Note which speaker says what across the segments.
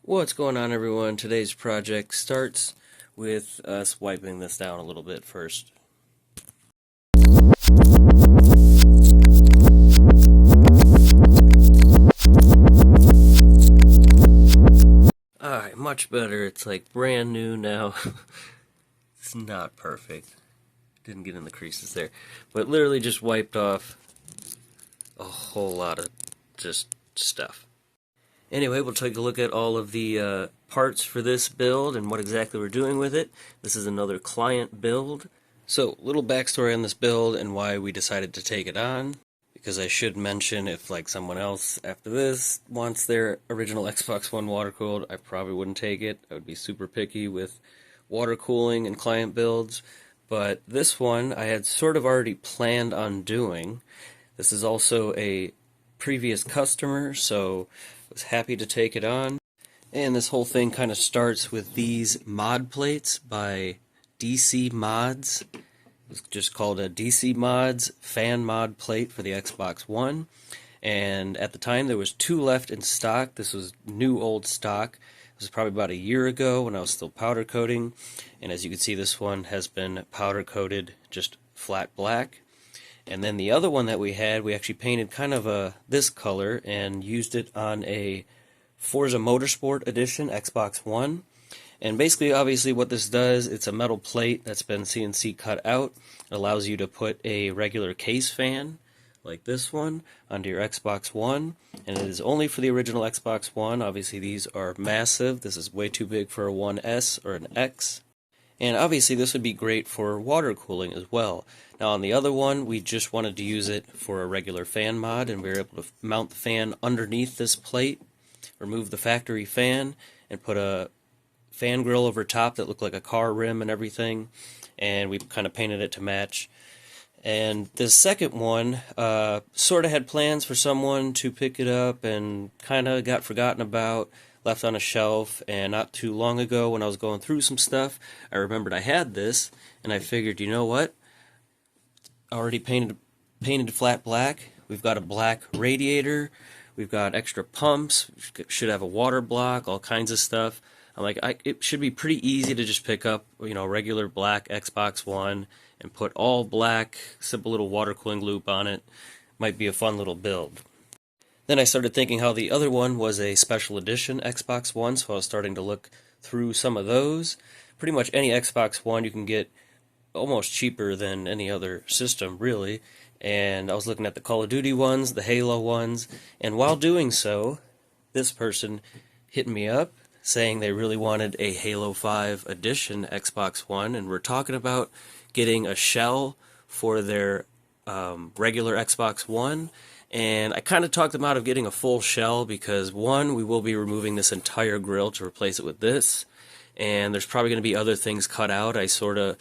Speaker 1: What's going on, everyone? Today's project starts with us wiping this down a little bit first. Alright, much better. It's like brand new now. It's not perfect. Didn't get in the creases there. But literally just wiped off a whole lot of just stuff. Anyway, we'll take a look at all of the parts for this build and what exactly we're doing with it. This is another client build. So, little backstory on this build and why we decided to take it on. Because I should mention, if like someone else after this wants their original Xbox One water cooled, I probably wouldn't take it. I would be super picky with water cooling and client builds. But this one I had sort of already planned on doing. This is also a previous customer, so I was happy to take it on. And this whole thing kind of starts with these mod plates by DC Mods. It's just called a DC Mods fan mod plate for the Xbox One. And at the time there was 2 left in stock. This was new old stock. It was probably about a year ago when I was still powder coating. And as you can see, this one has been powder coated just flat black. And then the other one that we had, we actually painted kind of this color and used it on a Forza Motorsport Edition Xbox One. And basically, obviously, what this does, it's a metal plate that's been CNC cut out. It allows you to put a regular case fan, like this one, onto your Xbox One. And it is only for the original Xbox One. Obviously, these are massive. This is way too big for a 1S or an X. And obviously, this would be great for water cooling as well. Now, on the other one, we just wanted to use it for a regular fan mod, and we were able to mount the fan underneath this plate, remove the factory fan, and put a fan grill over top that looked like a car rim and everything, and we kind of painted it to match. And the second one sort of had plans for someone to pick it up and kind of got forgotten about, left on a shelf, and not too long ago when I was going through some stuff, I remembered I had this, and I figured, you know what? Already painted flat black. We've got a black radiator. We've got extra pumps. We should have a water block, all kinds of stuff. I'm like, it should be pretty easy to just pick up, regular black Xbox One and put all black, simple little water cooling loop on it. Might be a fun little build. Then I started thinking how the other one was a special edition Xbox One, so I was starting to look through some of those. Pretty much any Xbox One you can get almost cheaper than any other system, really. And I was looking at the Call of Duty ones, the Halo ones, and while doing so, this person hit me up saying they really wanted a Halo 5 edition Xbox One, and we're talking about getting a shell for their regular Xbox One. And I kind of talked them out of getting a full shell because, one, we will be removing this entire grill to replace it with this, and there's probably going to be other things cut out. I sort of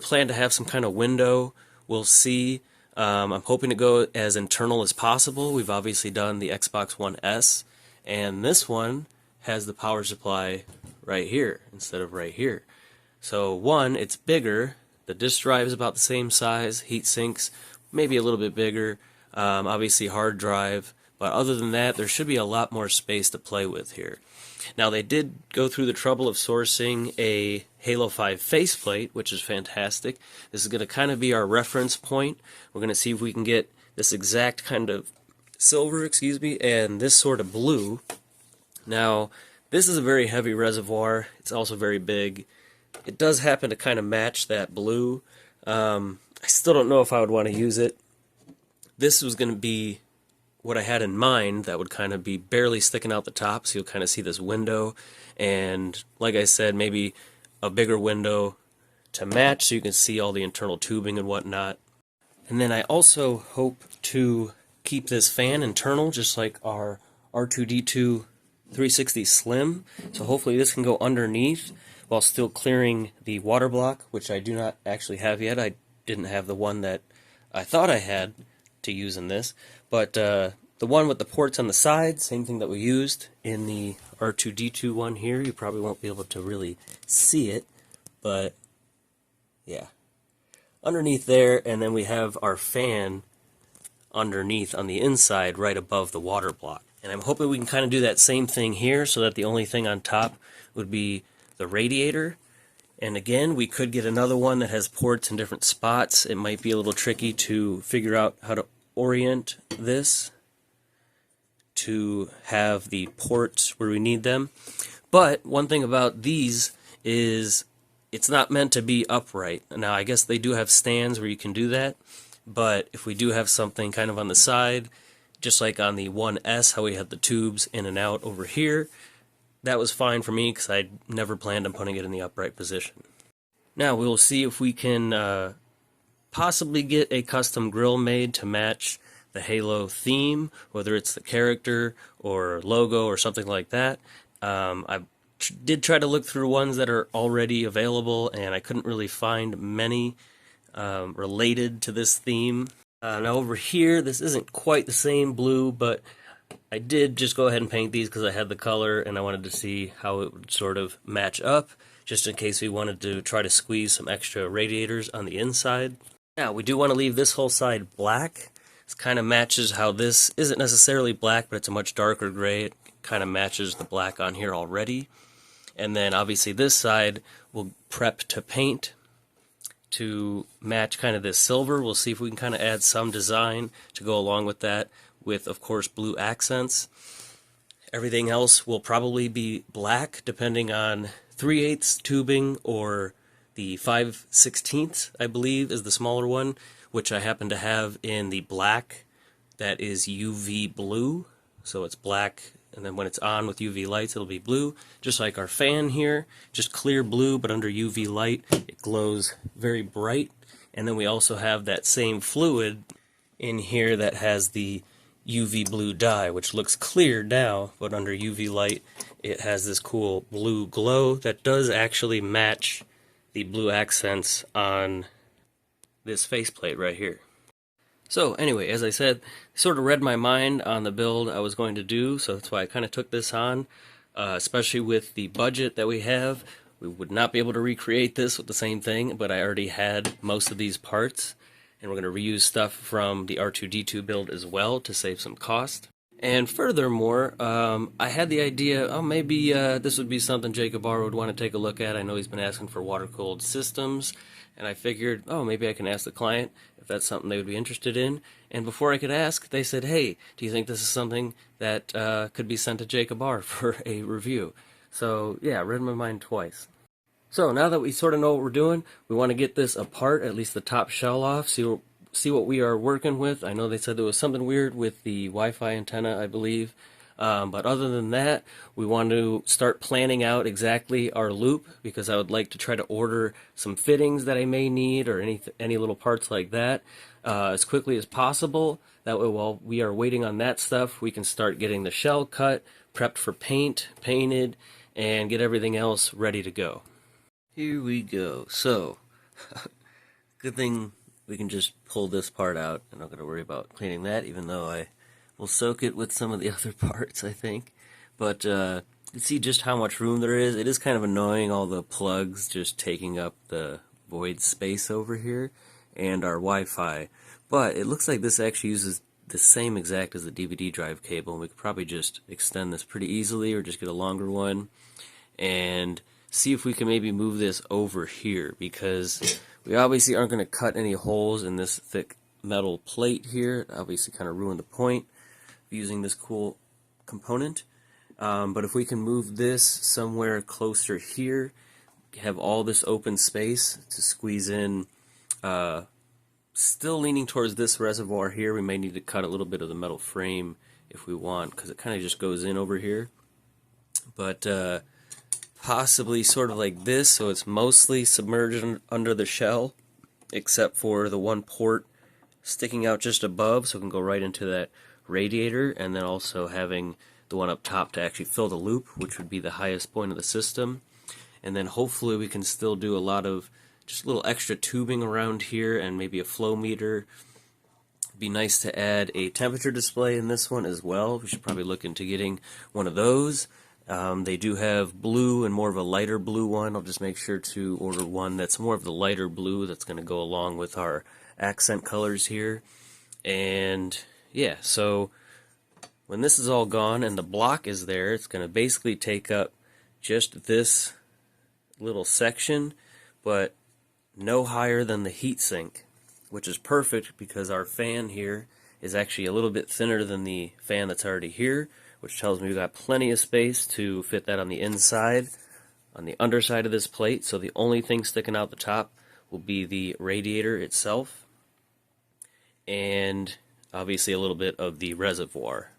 Speaker 1: plan to have some kind of window. We'll see. I'm hoping to go as internal as possible. We've obviously done the Xbox One S, and this one has the power supply right here instead of right here. So one, it's bigger. The disk drive is about the same size. Heat sinks maybe a little bit bigger. Obviously hard drive. But other than that, there should be a lot more space to play with here. Now, they did go through the trouble of sourcing a Halo 5 faceplate, which is fantastic. This is going to kind of be our reference point. We're going to see if we can get this exact kind of silver, and this sort of blue. Now, this is a very heavy reservoir. It's also very big. It does happen to kind of match that blue. I still don't know if I would want to use it. This was going to be what I had in mind that would kind of be barely sticking out the top, so you'll kind of see this window. And like I said, maybe a bigger window to match so you can see all the internal tubing and whatnot. And then I also hope to keep this fan internal, just like our R2-D2 360 Slim, so hopefully this can go underneath while still clearing the water block, which I do not actually have yet. I didn't have the one that I thought I had to use in this, but the one with the ports on the side, same thing that we used in the R2-D2 one here. You probably won't be able to really see it, but yeah, underneath there, and then we have our fan underneath on the inside right above the water block. And I'm hoping we can kind of do that same thing here so that the only thing on top would be the radiator. And again, we could get another one that has ports in different spots. It might be a little tricky to figure out how to orient this to have the ports where we need them. But one thing about these is it's not meant to be upright. Now, I guess they do have stands where you can do that, but if we do have something kind of on the side, just like on the 1S, how we had the tubes in and out over here, that was fine for me because I never planned on putting it in the upright position. Now, we'll see if we can possibly get a custom grill made to match the Halo theme, whether it's the character or logo or something like that. I did try to look through ones that are already available, and I couldn't really find many related to this theme. Now over here, this isn't quite the same blue, but I did just go ahead and paint these because I had the color and I wanted to see how it would sort of match up, just in case we wanted to try to squeeze some extra radiators on the inside. Now, we do want to leave this whole side black. This kind of matches how this isn't necessarily black, but it's a much darker gray. It kind of matches the black on here already. And then obviously this side we'll prep to paint to match kind of this silver. We'll see if we can kind of add some design to go along with that, with of course blue accents. Everything else will probably be black, depending on 3/8 tubing or the 5/16, I believe, is the smaller one, which I happen to have in the black that is UV blue. So it's black, and then when it's on with UV lights, it'll be blue. Just like our fan here, just clear blue, but under UV light, it glows very bright. And then we also have that same fluid in here that has the UV blue dye, which looks clear now, but under UV light, it has this cool blue glow that does actually match the blue accents on this faceplate right here. So anyway, as I said, sort of read my mind on the build I was going to do, so that's why I kind of took this on, especially with the budget that we have. We would not be able to recreate this with the same thing, but I already had most of these parts, and we're going to reuse stuff from the R2-D2 build as well to save some cost. And furthermore, I had the idea, oh, maybe this would be something Jacob R. would want to take a look at. I know he's been asking for water-cooled systems, and I figured, oh, maybe I can ask the client if that's something they would be interested in. And before I could ask, they said, hey, do you think this is something that could be sent to Jacob R. for a review? So, yeah, I read my mind twice. So now that we sort of know what we're doing, we want to get this apart, at least the top shell off, see what we are working with. I know they said there was something weird with the Wi-Fi antenna, I believe. But other than that, we want to start planning out exactly our loop, because I would like to try to order some fittings that I may need, or any little parts like that, as quickly as possible. That way, while we are waiting on that stuff, we can start getting the shell cut, prepped for paint, painted, and get everything else ready to go. Here we go. So, good thing we can just pull this part out. I'm not going to worry about cleaning that, even though I will soak it with some of the other parts, I think. But you can see just how much room there is. It is kind of annoying, all the plugs just taking up the void space over here, and our Wi-Fi. But it looks like this actually uses the same exact as the DVD drive cable, and we could probably just extend this pretty easily, or just get a longer one, and see if we can maybe move this over here, because we obviously aren't going to cut any holes in this thick metal plate here. It obviously kind of ruined the point of using this cool component. But if we can move this somewhere closer here, have all this open space to squeeze in, still leaning towards this reservoir here. We may need to cut a little bit of the metal frame if we want, because it kind of just goes in over here. But possibly sort of like this, so it's mostly submerged under the shell, except for the one port sticking out just above, so it can go right into that radiator, and then also having the one up top to actually fill the loop, which would be the highest point of the system. And then hopefully we can still do a lot of just a little extra tubing around here, and maybe a flow meter. It'd be nice to add a temperature display in this one as well. We should probably look into getting one of those. They do have blue and more of a lighter blue one. I'll just make sure to order one that's more of the lighter blue that's going to go along with our accent colors here. And yeah, so When this is all gone and the block is there, it's going to basically take up just this little section, but no higher than the heatsink, which is perfect because our fan here is actually a little bit thinner than the fan that's already here, which tells me we've got plenty of space to fit that on the inside, on the underside of this plate. So the only thing sticking out the top will be the radiator itself, and obviously a little bit of the reservoir.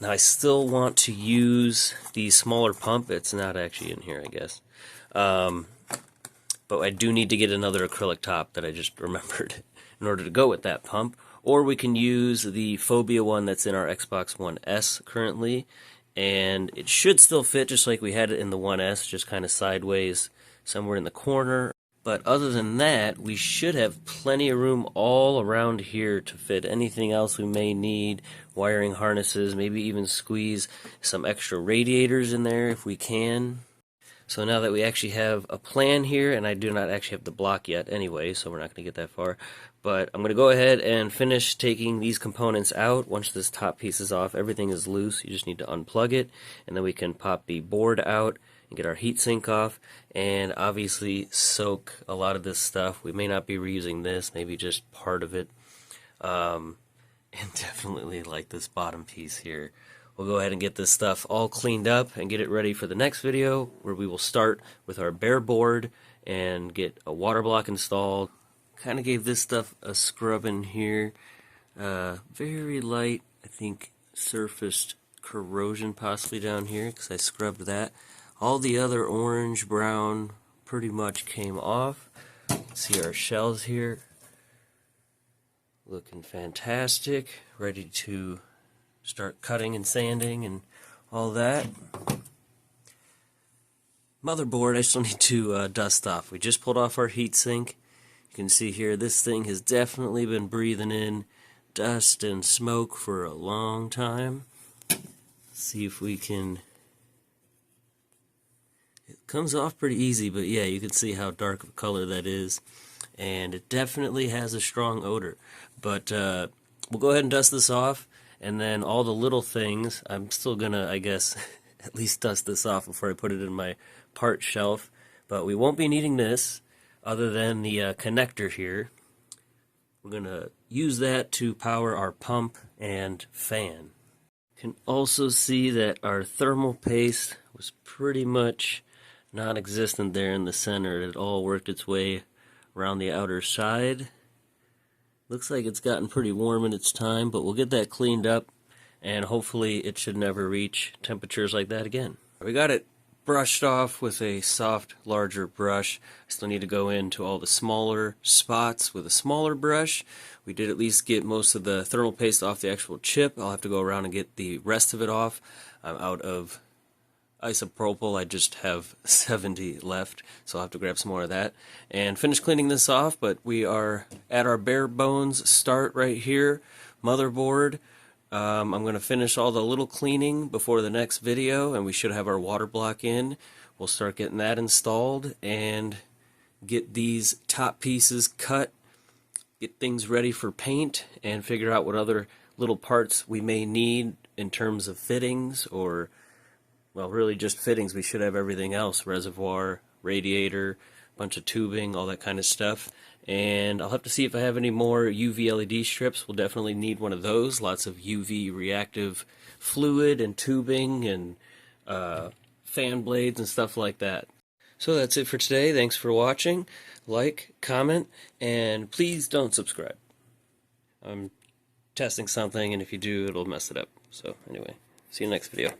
Speaker 1: Now I still want to use the smaller pump. It's not actually in here, I guess. But I do need to get another acrylic top that I just remembered in order to go with that pump. Or we can use the Phobia one that's in our Xbox One S currently. And it should still fit just like we had it in the One S, just kind of sideways somewhere in the corner. But other than that, we should have plenty of room all around here to fit anything else we may need. Wiring harnesses, maybe even squeeze some extra radiators in there if we can. So now that we actually have a plan here, and I do not actually have the block yet anyway, so we're not going to get that far. But I'm going to go ahead and finish taking these components out. Once this top piece is off, everything is loose. You just need to unplug it, and then we can pop the board out and get our heatsink off, and obviously soak a lot of this stuff. We may not be reusing this, maybe just part of it. And definitely like this bottom piece here. We'll go ahead and get this stuff all cleaned up and get it ready for the next video, where we will start with our bare board and get a water block installed. Kind of gave this stuff a scrub in here. Very light, I think, surfaced corrosion possibly down here because I scrubbed that. All the other orange, brown pretty much came off. See our shells here. Looking fantastic. Ready to start cutting and sanding and all that. Motherboard, I still need to dust off. We just pulled off our heatsink. You can see here this thing has definitely been breathing in dust and smoke for a long time. Let's see if we can... It comes off pretty easy, but yeah, you can see how dark of a color that is. And it definitely has a strong odor. But we'll go ahead and dust this off. And then all the little things, I'm still going to, I guess, at least dust this off before I put it in my part shelf. But we won't be needing this other than the connector here. We're going to use that to power our pump and fan. You can also see that our thermal paste was pretty much non-existent there in the center. It all worked its way around the outer side. Looks like it's gotten pretty warm in its time, but we'll get that cleaned up, and hopefully it should never reach temperatures like that again. We got it brushed off with a soft, larger brush. I still need to go into all the smaller spots with a smaller brush. We did at least get most of the thermal paste off the actual chip. I'll have to go around and get the rest of it off. I'm out of isopropyl. I just have 70 left, so I'll have to grab some more of that and finish cleaning this off. But we are at our bare bones start right here. Motherboard. I'm going to finish all the little cleaning before the next video, and we should have our water block in. We'll start getting that installed and get these top pieces cut, get things ready for paint, and figure out what other little parts we may need in terms of fittings, or well, really just fittings. We should have everything else: reservoir, radiator, bunch of tubing, all that kind of stuff. And I'll have to see if I have any more UV LED strips. We'll definitely need one of those. Lots of UV reactive fluid and tubing and fan blades and stuff like that. So that's it for today. Thanks for watching. Like, comment, and please don't subscribe. I'm testing something, and if you do, it'll mess it up. So anyway, see you in the next video.